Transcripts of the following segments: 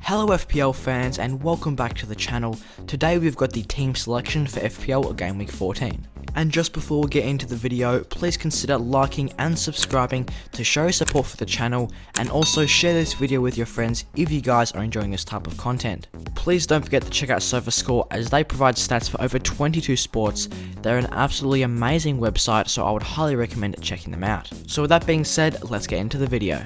Hello FPL fans and welcome back to the channel. Today we've got the team selection for FPL Game Week 14. And just before we get into the video, please consider liking and subscribing to show support for the channel, and also share this video with your friends if you guys are enjoying this type of content. Please don't forget to check out SofaScore as they provide stats for over 22 sports. They're an absolutely amazing website, so I would highly recommend checking them out. So with that being said, let's get into the video.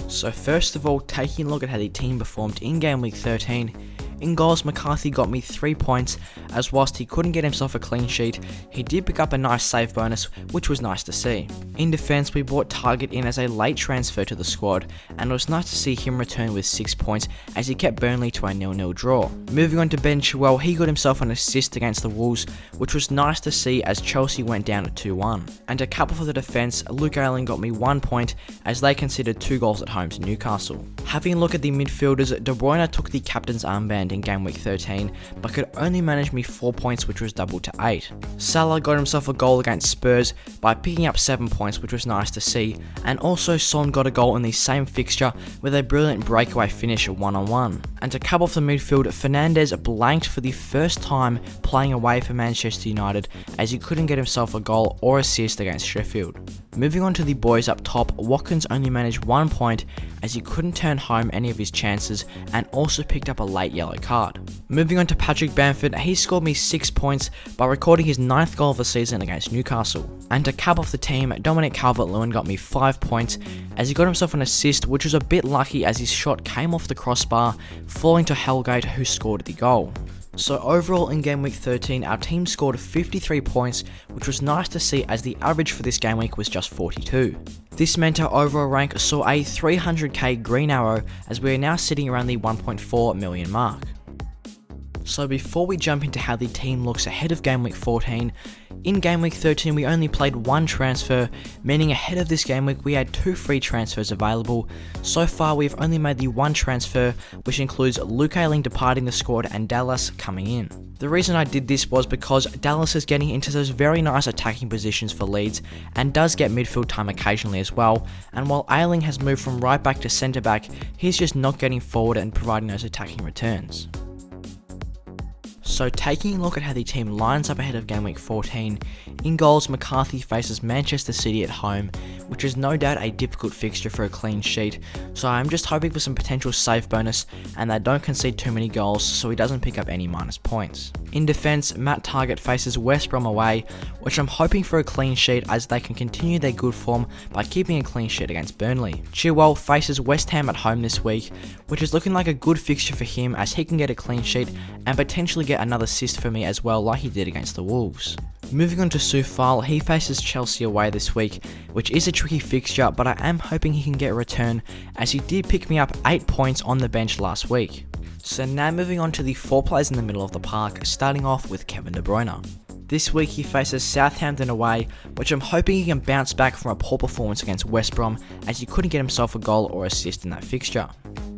So first of all, taking a look at how the team performed in Game Week 13. In goals, McCarthy got me 3 points, as whilst he couldn't get himself a clean sheet, he did pick up a nice save bonus, which was nice to see. In defence, we brought Target in as a late transfer to the squad, and it was nice to see him return with 6 points as he kept Burnley to a 0-0 draw. Moving on to Ben Chilwell, he got himself an assist against the Wolves, which was nice to see as Chelsea went down at 2-1. And a couple for the defence, Luke Ayling got me 1 point as they conceded 2 goals at home to Newcastle. Having a look at the midfielders, De Bruyne took the captain's armband in Game Week 13, but could only manage me 4 points, which was doubled to 8. Salah got himself a goal against Spurs by picking up 7 points, which was nice to see, and also Son got a goal in the same fixture with a brilliant breakaway finish 1-on-1. And to cap off the midfield, Fernandes blanked for the first time playing away for Manchester United as he couldn't get himself a goal or assist against Sheffield. Moving on to the boys up top, Watkins only managed 1 point as he couldn't turn home any of his chances and also picked up a late yellow card. Moving on to Patrick Bamford, he scored me 6 points by recording his 9th goal of the season against Newcastle. And to cap off the team, Dominic Calvert-Lewin got me 5 points as he got himself an assist, which was a bit lucky as his shot came off the crossbar, falling to Hellgate, who scored the goal. So overall in Game Week 13, our team scored 53 points, which was nice to see as the average for this game week was just 42. This meant our overall rank saw a 300k green arrow as we are now sitting around the 1.4 million mark. So before we jump into how the team looks ahead of Game Week 14, in Game Week 13 we only played 1 transfer, meaning ahead of this game week we had 2 free transfers available. So far we've only made the 1 transfer, which includes Luke Ayling departing the squad and Dallas coming in. The reason I did this was because Dallas is getting into those very nice attacking positions for Leeds and does get midfield time occasionally as well, and while Ayling has moved from right back to centre back, he's just not getting forward and providing those attacking returns. So taking a look at how the team lines up ahead of Game Week 14, in goals McCarthy faces Manchester City at home, which is no doubt a difficult fixture for a clean sheet, so I'm just hoping for some potential save bonus and they don't concede too many goals so he doesn't pick up any minus points. In defence, Matt Target faces West Brom away, which I'm hoping for a clean sheet as they can continue their good form by keeping a clean sheet against Burnley. Chilwell faces West Ham at home this week, which is looking like a good fixture for him as he can get a clean sheet and potentially get another assist for me as well, like he did against the Wolves. Moving on to Soufal, he faces Chelsea away this week, which is a tricky fixture, but I am hoping he can get a return as he did pick me up 8 points on the bench last week. So now moving on to the 4 players in the middle of the park, starting off with Kevin De Bruyne. This week he faces Southampton away, which I'm hoping he can bounce back from a poor performance against West Brom as he couldn't get himself a goal or assist in that fixture.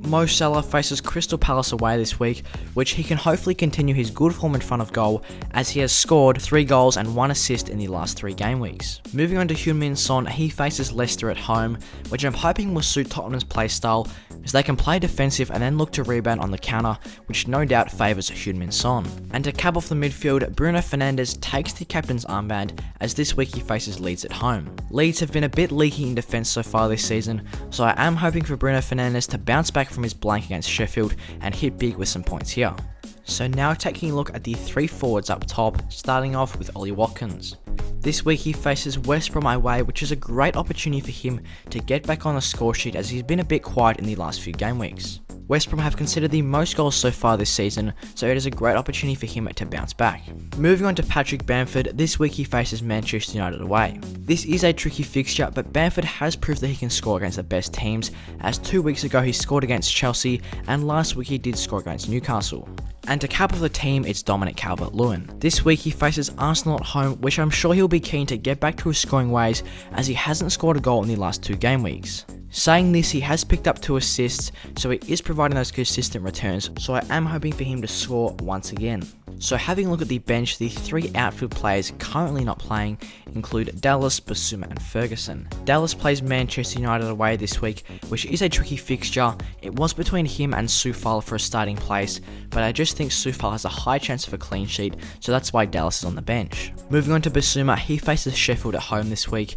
Mo Salah faces Crystal Palace away this week, which he can hopefully continue his good form in front of goal as he has scored 3 goals and 1 assist in the last 3 game weeks. Moving on to Heung-min Son, he faces Leicester at home, which I'm hoping will suit Tottenham's playstyle as they can play defensive and then look to rebound on the counter, which no doubt favours Heung-min Son. And to cap off the midfield, Bruno Fernandes takes the captain's armband as this week he faces Leeds at home. Leeds have been a bit leaky in defence so far this season, so I am hoping for Bruno Fernandes to bounce back from his blank against Sheffield and hit big with some points here. So now taking a look at the 3 forwards up top, starting off with Ollie Watkins. This week he faces West Brom away, which is a great opportunity for him to get back on the score sheet as he's been a bit quiet in the last few game weeks. West Brom have conceded the most goals so far this season, so it is a great opportunity for him to bounce back. Moving on to Patrick Bamford, this week he faces Manchester United away. This is a tricky fixture, but Bamford has proved that he can score against the best teams, as 2 weeks ago he scored against Chelsea, and last week he did score against Newcastle. And to cap off the team, it's Dominic Calvert-Lewin. This week he faces Arsenal at home, which I'm sure he'll be keen to get back to his scoring ways as he hasn't scored a goal in the last 2 game weeks. Saying this, he has picked up 2 assists, so he is providing those consistent returns, so I am hoping for him to score once again. So having a look at the bench, the 3 outfield players currently not playing include Dallas, Basuma and Ferguson. Dallas plays Manchester United away this week, which is a tricky fixture. It was between him and Soufal for a starting place, but I just think Soufal has a high chance of a clean sheet, so that's why Dallas is on the bench. Moving on to Basuma, he faces Sheffield at home this week.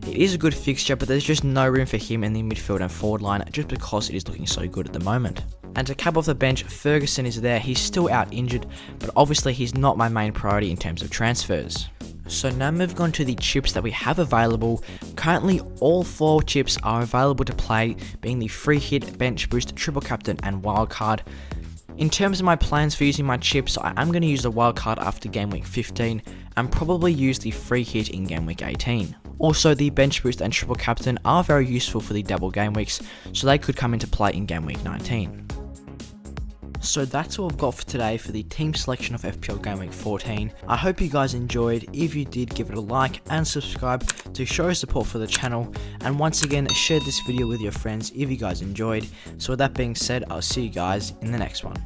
It is a good fixture, but there's just no room for him in the midfield and forward line just because it is looking so good at the moment. And to cap off the bench, Ferguson is there. He's still out injured, but obviously he's not my main priority in terms of transfers. So now moving on to the chips that we have available. Currently all 4 chips are available to play, being the free hit, bench boost, triple captain and wildcard. In terms of my plans for using my chips, I am going to use the wildcard after game week 15 and probably use the free hit in game week 18. Also, the bench boost and triple captain are very useful for the double game weeks, so they could come into play in game week 19. So that's all I've got for today for the team selection of FPL Game Week 14. I hope you guys enjoyed. If you did, give it a like and subscribe to show support for the channel. And once again, share this video with your friends if you guys enjoyed. So with that being said, I'll see you guys in the next one.